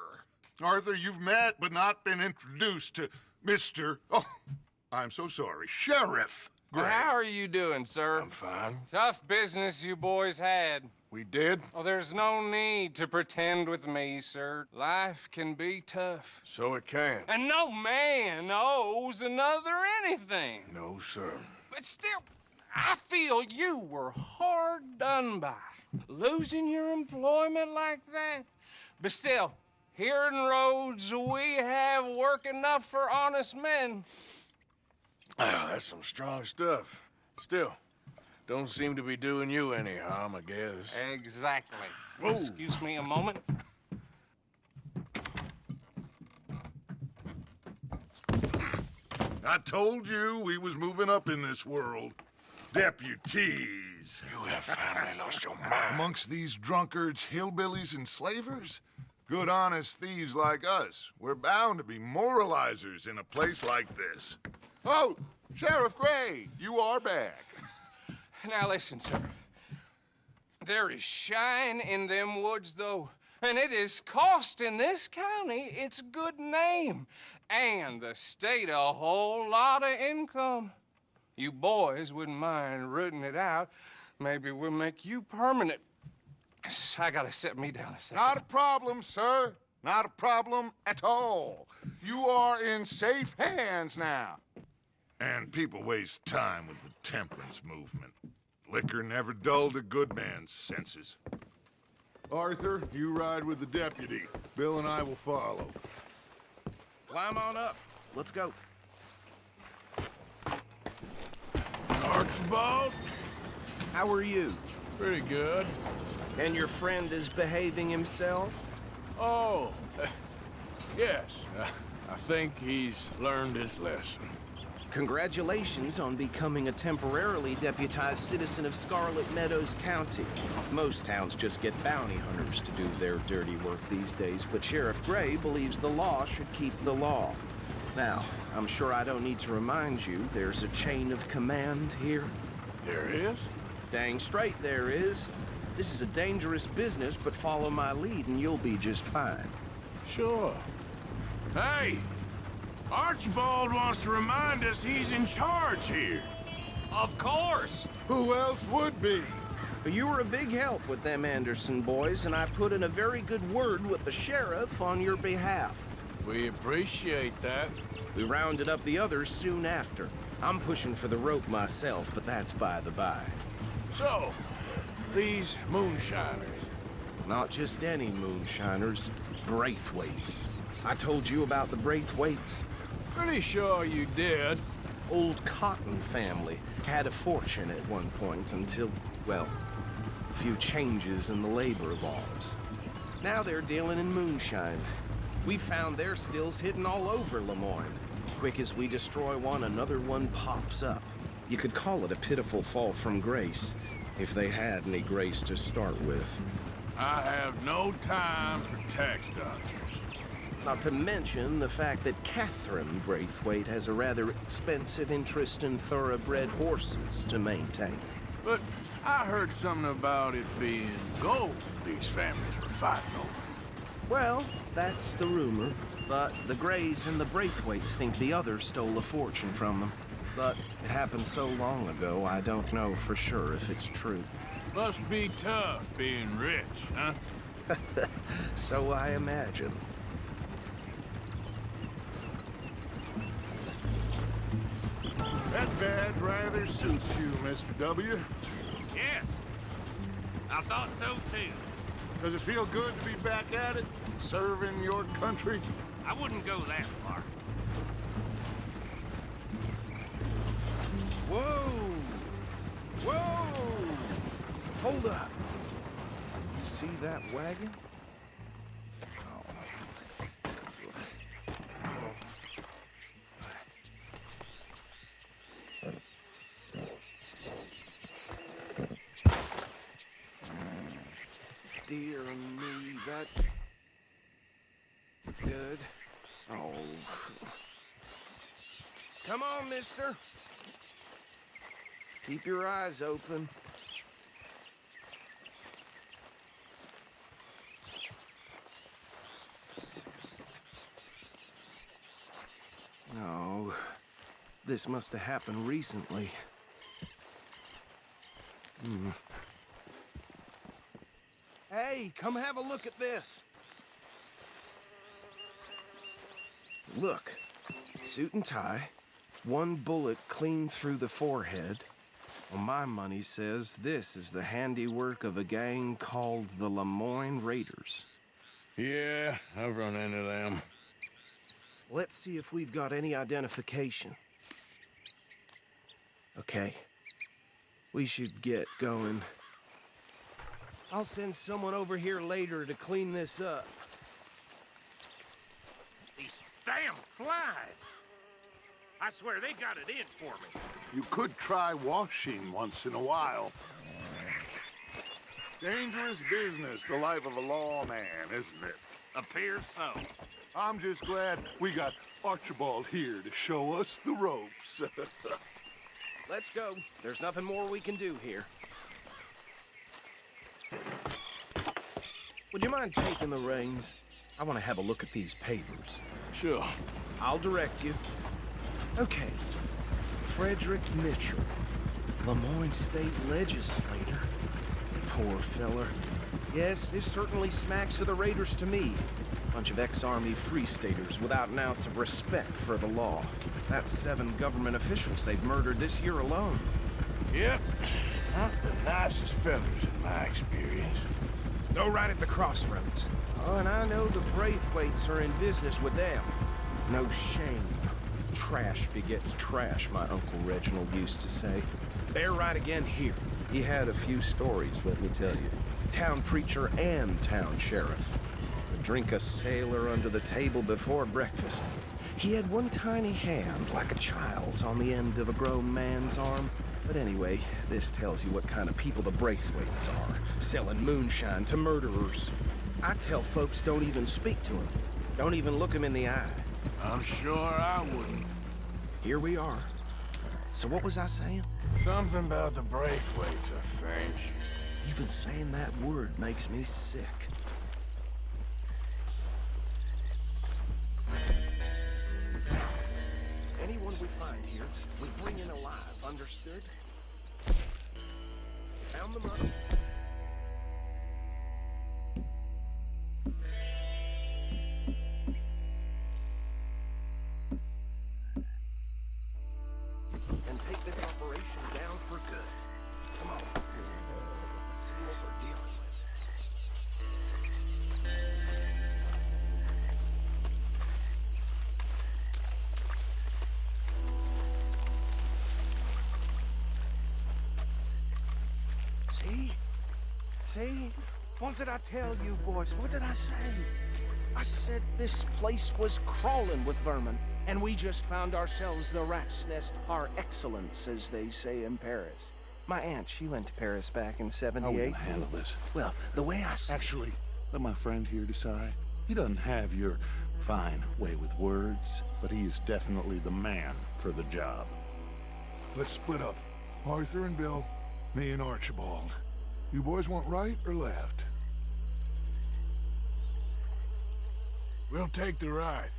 Speaker 3: Arthur, you've met but not been introduced to Mr. Oh, I'm so sorry, Sheriff Gray.
Speaker 6: How are you doing, sir?
Speaker 2: I'm fine.
Speaker 6: Tough business you boys had.
Speaker 2: We did?
Speaker 6: Oh, there's no need to pretend with me, sir. Life can be tough.
Speaker 2: So it can.
Speaker 6: And no man owes another anything.
Speaker 2: No, sir.
Speaker 6: But still, I feel you were hard done by. Losing your employment like that. But still, here in Rhodes, we have work enough for honest men.
Speaker 2: Oh, that's some strong stuff. Still, don't seem to be doing you any harm, I guess.
Speaker 6: Exactly.
Speaker 2: Whoa.
Speaker 6: Excuse me a moment.
Speaker 3: I told you we was moving up in this world. Deputies.
Speaker 2: You have finally lost your mind.
Speaker 3: Amongst these drunkards, hillbillies, and slavers? Good, honest thieves like us. We're bound to be moralizers in a place like this.
Speaker 1: Oh, Sheriff Gray, you are back.
Speaker 6: Now listen, sir. There is shine in them woods, though, and it is costing this county its good name and the state a whole lot of income. You boys wouldn't mind rooting it out. Maybe we'll make you permanent. I gotta set me down a second.
Speaker 3: Not a problem, sir. Not a problem at all. You are in safe hands now. And people waste time with the temperance movement. Liquor never dulled a good man's senses. Arthur, you ride with the deputy. Bill and I will follow.
Speaker 7: Climb on up. Let's go.
Speaker 2: Archibald?
Speaker 7: How are you?
Speaker 2: Pretty good.
Speaker 7: And your friend is behaving himself?
Speaker 2: Oh, yes. I think he's learned his lesson.
Speaker 7: Congratulations on becoming a temporarily deputized citizen of Scarlet Meadows County. Most towns just get bounty hunters to do their dirty work these days, but Sheriff Gray believes the law should keep the law. Now, I'm sure I don't need to remind you, there's a chain of command here.
Speaker 2: There is?
Speaker 7: Dang straight there is. This is a dangerous business, but follow my lead and you'll be just fine.
Speaker 2: Sure. Hey! Archibald wants to remind us he's in charge here.
Speaker 6: Of course!
Speaker 3: Who else would be?
Speaker 7: You were a big help with them Anderson boys, and I put in a very good word with the sheriff on your behalf.
Speaker 2: We appreciate that.
Speaker 7: We rounded up the others soon after. I'm pushing for the rope myself, but that's by the by.
Speaker 2: So, these moonshiners.
Speaker 7: Not just any moonshiners, Braithwaites. I told you about the Braithwaites?
Speaker 2: Pretty sure you did.
Speaker 7: Old Cotton family had a fortune at one point until, well, a few changes in the labor laws. Now they're dealing in moonshine. We found their stills hidden all over Lemoyne. Quick as we destroy one, another one pops up. You could call it a pitiful fall from grace, if they had any grace to start with.
Speaker 2: I have no time for tax dodgers.
Speaker 7: Not to mention the fact that Catherine Braithwaite has a rather expensive interest in thoroughbred horses to maintain.
Speaker 2: But I heard something about it being gold these families were fighting over.
Speaker 7: Well, that's the rumor. But the Grays and the Braithwaites think the others stole a fortune from them. But it happened so long ago, I don't know for sure if it's true.
Speaker 2: Must be tough being rich, huh?
Speaker 7: So I imagine.
Speaker 3: That badge rather suits you, Mr. W.
Speaker 15: Yes. I thought so, too.
Speaker 3: Does it feel good to be back at it? Serving your country?
Speaker 15: I wouldn't go that far.
Speaker 7: Whoa! Whoa! Hold up. You see that wagon? Dear me, that... Good. Oh. Come on, mister. Keep your eyes open. No. This must have happened recently. Hey, come have a look at this. Look, suit and tie, one bullet clean through the forehead. Well, my money says this is the handiwork of a gang called the Lemoyne Raiders.
Speaker 2: Yeah, I've run into them.
Speaker 7: Let's see if we've got any identification. Okay. We should get going. I'll send someone over here later to clean this up.
Speaker 15: These damn flies. I swear they got it in for me.
Speaker 3: You could try washing once in a while. Dangerous business, the life of a lawman, isn't it?
Speaker 15: Appears so.
Speaker 3: I'm just glad we got Archibald here to show us the ropes.
Speaker 7: Let's go. There's nothing more we can do here. Would you mind taking the reins? I want to have a look at these papers.
Speaker 2: Sure.
Speaker 7: I'll direct you. Okay. Frederick Mitchell, Lemoyne State Legislator. Poor feller. Yes, this certainly smacks of the Raiders to me. Bunch of ex-Army Free Staters without an ounce of respect for the law. That's 7 government officials they've murdered this year alone.
Speaker 2: Yep. Not the nicest fellas in my experience.
Speaker 7: Go right at the crossroads. Oh, and I know the Braithwaites are in business with them. No shame. Trash begets trash, my Uncle Reginald used to say. They're right again here. He had a few stories, let me tell you. Town preacher and town sheriff. Would drink a sailor under the table before breakfast. He had one tiny hand, like a child's, on the end of a grown man's arm. But anyway, this tells you what kind of people the Braithwaites are. Selling moonshine to murderers. I tell folks don't even speak to them. Don't even look them in the eye.
Speaker 2: I'm sure I wouldn't.
Speaker 7: Here we are. So what was I saying?
Speaker 2: Something about the Braithwaites, I think.
Speaker 7: Even saying that word makes me sick. Anyone we find here, we bring in alive, understood? Found the money. And take this operation down for good. Come on. Let's see what we're dealing with. See? What did I tell you, boys? What did I say? I said this place was crawling with vermin. And we just found ourselves the rat's nest par excellence, as they say in Paris. My aunt, she went to Paris back in '78.
Speaker 3: I wouldn't handle this.
Speaker 7: Well, the way I see...
Speaker 3: Actually, let my friend here decide. He doesn't have your fine way with words, but he is definitely the man for the job. Let's split up. Arthur and Bill, me and Archibald. You boys want right or left?
Speaker 2: We'll take the right.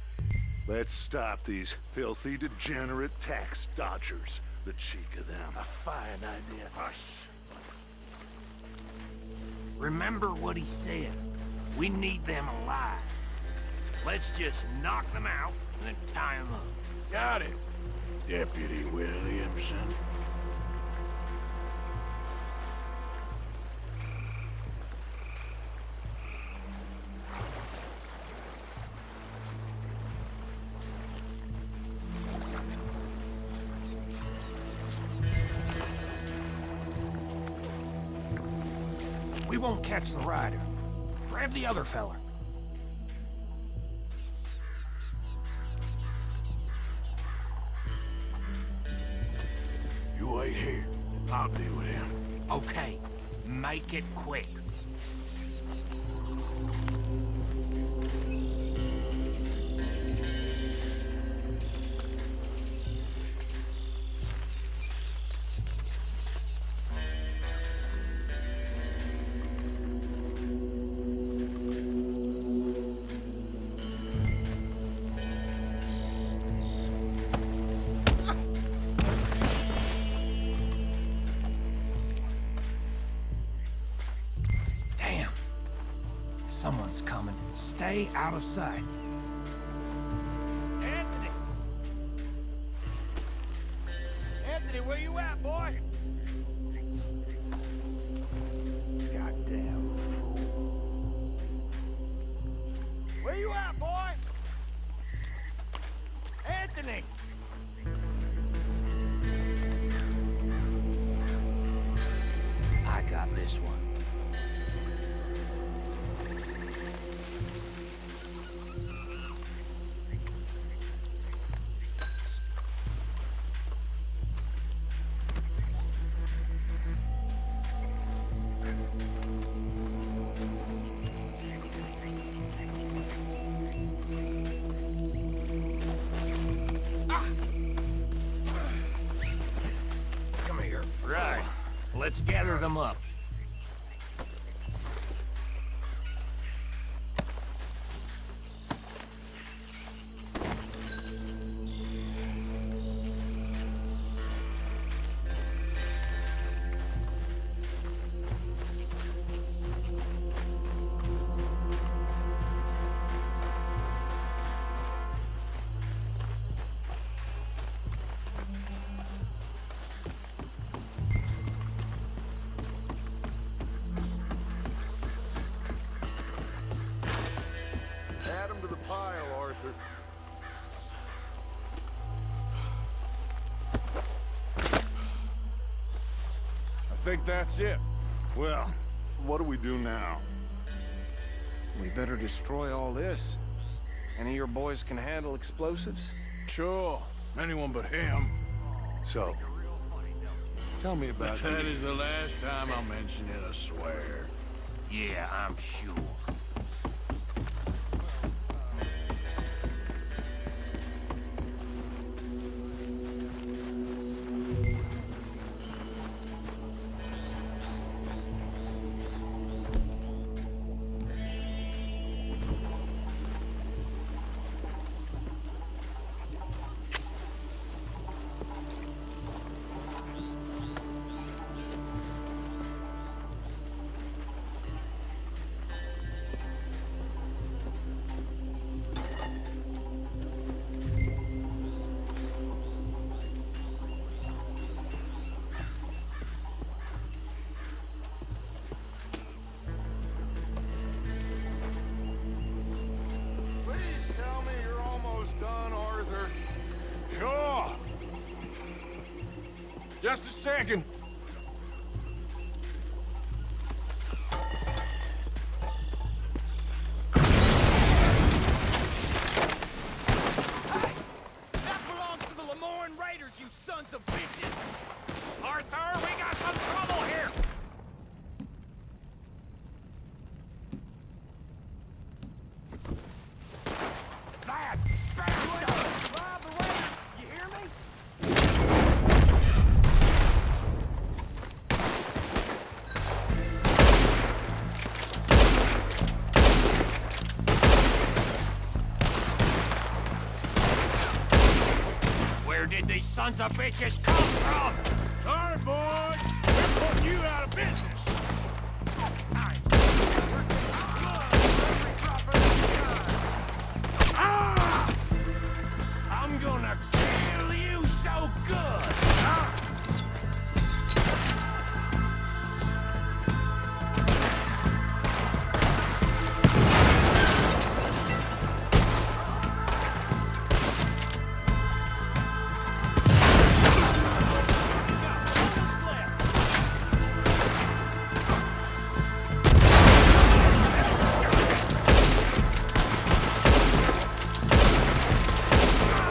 Speaker 3: Let's stop these filthy, degenerate tax dodgers. The cheek of them.
Speaker 15: A fine idea.
Speaker 3: Hush.
Speaker 15: Remember what he said. We need them alive. Let's just knock them out and then tie them up.
Speaker 2: Got it, Deputy Williamson.
Speaker 12: We won't catch the rider. Grab the other fella.
Speaker 2: You wait here. I'll deal with him.
Speaker 15: Okay, make it quick.
Speaker 12: Someone's coming. Stay out of sight.
Speaker 15: Anthony! Anthony, where you at, boy? Goddamn fool. Where you at, boy? Anthony! I got this one. Let's gather them up.
Speaker 3: Add them to the pile, Arthur.
Speaker 2: I think that's it.
Speaker 3: Well, what do we do now?
Speaker 7: We better destroy all this. Any of your boys can handle explosives?
Speaker 2: Sure. Anyone but him.
Speaker 3: So, tell me about
Speaker 2: That is the last time I'll mention it, I swear.
Speaker 15: Yeah, I'm sure.
Speaker 3: Please tell me you're almost done, Arthur.
Speaker 2: Sure. Just a second.
Speaker 15: That belongs to the Lemoyne Raiders, you sons of bitches! Arthur, we got some trouble here! That bastard! Rob the Raiders, you hear me? Where did these sons of bitches come from?
Speaker 2: Sorry, boys. We're putting you out of business.
Speaker 15: Ah! I'm gonna kill you so good!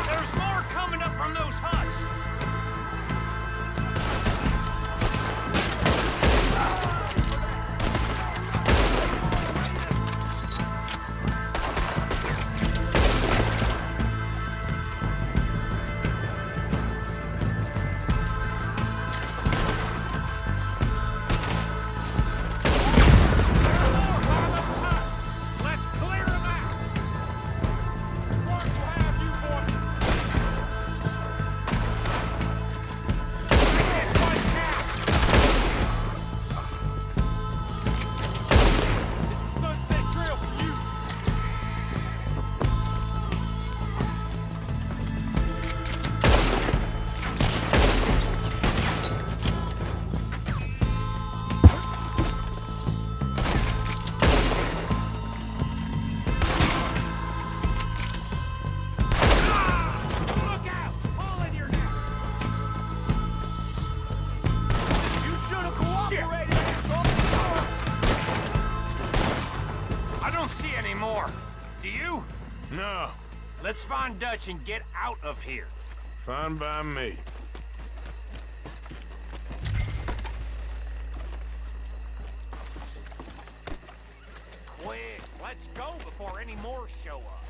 Speaker 15: There's more coming up from those huts! Let's clear them out! Work will have you boys. Bring this one down! This is Sunset Trail for you. Look out! All in your neck! You should have cooperated, asshole! I don't see any more. Do you?
Speaker 2: No.
Speaker 15: Let's find Dutch and get out of here.
Speaker 2: Fine by me.
Speaker 15: Quick, let's go before any more show up.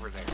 Speaker 16: over there.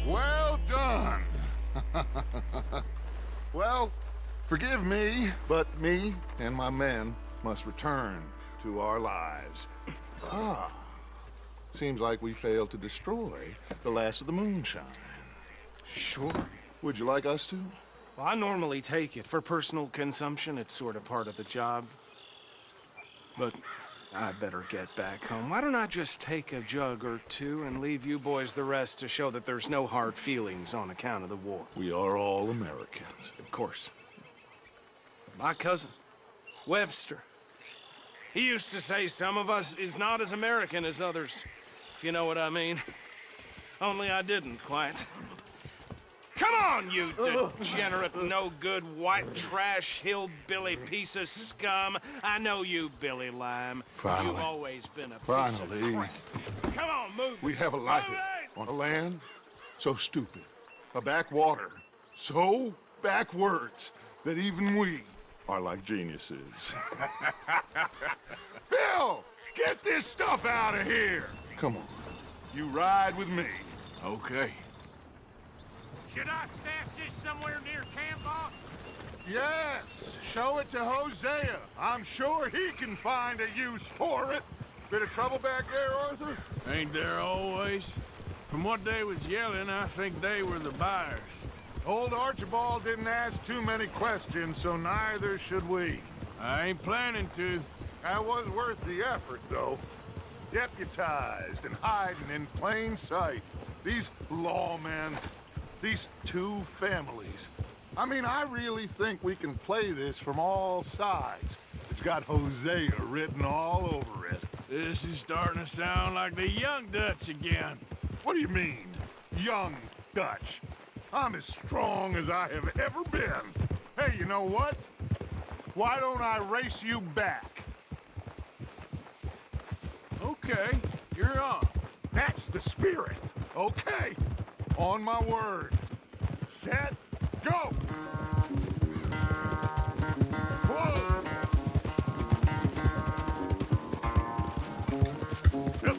Speaker 3: Well done. Well, forgive me, but me and my men must return to our lives. Seems like we failed to destroy the last of the moonshine.
Speaker 7: Sure.
Speaker 3: Would you like us to?
Speaker 7: Well, I normally take it for personal consumption. It's sort of part of the job. But I better get back home. Why don't I just take a jug or two and leave you boys the rest to show that there's no hard feelings on account of the war?
Speaker 3: We are all Americans.
Speaker 7: Of course. My cousin, Webster, he used to say some of us is not as American as others, if you know what I mean. Only I didn't quite. Come on, you degenerate, no-good, white trash, hillbilly piece of scum. I know you, Billy Lime.
Speaker 3: Finally.
Speaker 7: You've always been a piece
Speaker 3: Finally.
Speaker 7: of crap. Come on, move.
Speaker 3: We have a life on a land so stupid, a backwater so backwards that even we are like geniuses. Bill, get this stuff out of here. Come on, you ride with me.
Speaker 2: Okay.
Speaker 15: Should I stash this somewhere near camp, boss?
Speaker 3: Yes, show it to Hosea. I'm sure he can find a use for it. Bit of trouble back there, Arthur?
Speaker 2: Ain't there always? From what they was yelling, I think they were the buyers.
Speaker 3: Old Archibald didn't ask too many questions, so neither should we.
Speaker 2: I ain't planning to.
Speaker 3: That was worth the effort, though. Deputized and hiding in plain sight. These lawmen, these two families. I mean, I really think we can play this from all sides. It's got Hosea written all over it.
Speaker 2: This is starting to sound like the Young Dutch again.
Speaker 3: What do you mean, Young Dutch? I'm as strong as I have ever been. Hey, you know what? Why don't I race you back?
Speaker 2: Okay, you're on.
Speaker 3: That's the spirit. Okay, on my word. Set, go! Whoa! Yep.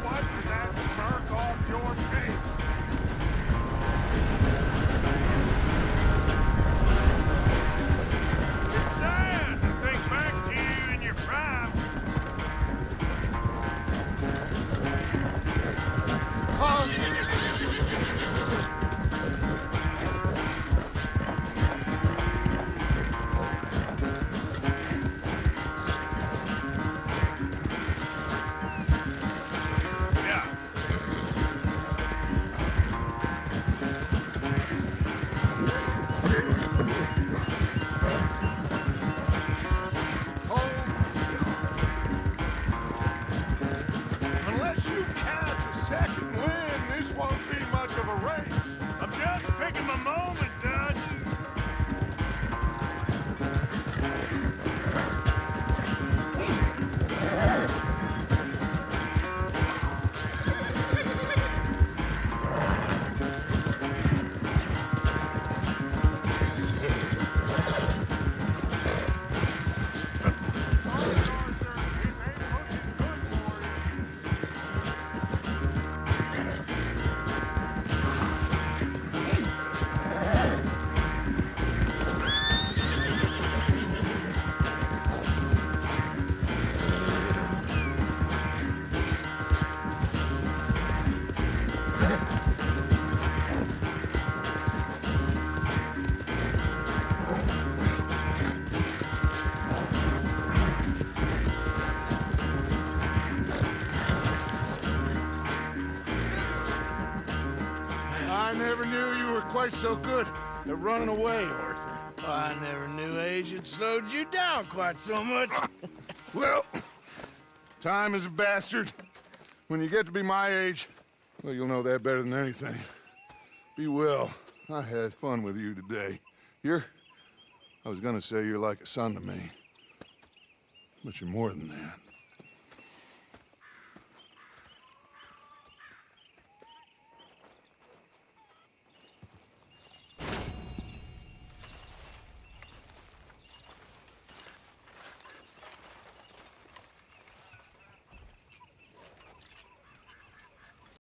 Speaker 3: Wiping that quite so good at running away, Arthur.
Speaker 2: I never knew age had slowed you down quite so much.
Speaker 3: Well, time is a bastard. When you get to be my age, well, you'll know that better than anything. Be well. I had fun with you today. I was gonna say you're like a son to me. But you're more than that.